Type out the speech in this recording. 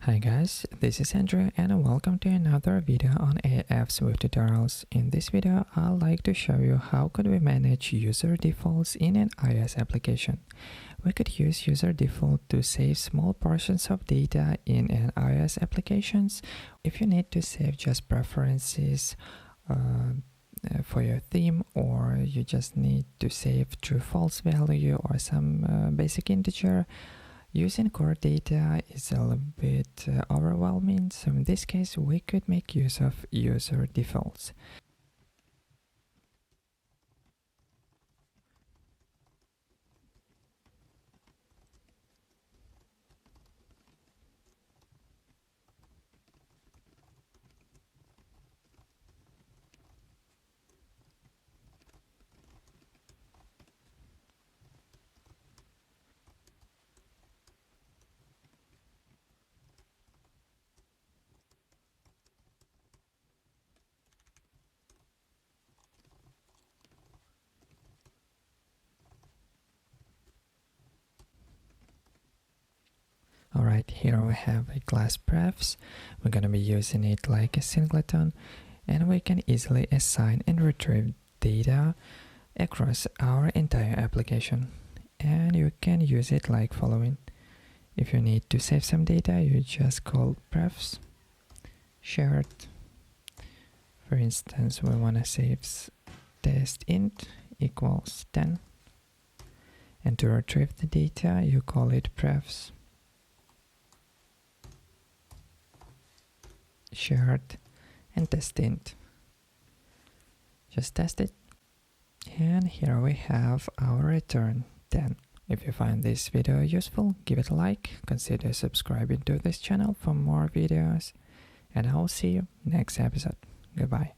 Hi guys, this is Andrew and welcome to another video on AF's web tutorials. In this video, I'd like to show you how could we manage user defaults in an iOS application. We could use user default to save small portions of data in an iOS applications. If you need to save just preferences for your theme, or you just need to save true false value or some basic integer, using core data is a little bit overwhelming, so in this case we could make use of user defaults. Alright, here we have a class prefs. We're gonna be using it like a singleton, and we can easily assign and retrieve data across our entire application. And you can use it like following. If you need to save some data, you just call prefs shared. For instance, we want to save test int equals 10, and to retrieve the data you call it prefs shared and test int. Just test it, and here we have our return 10. If you find this video useful, give it a like, consider subscribing to this channel for more videos, and I'll see you next episode. Goodbye.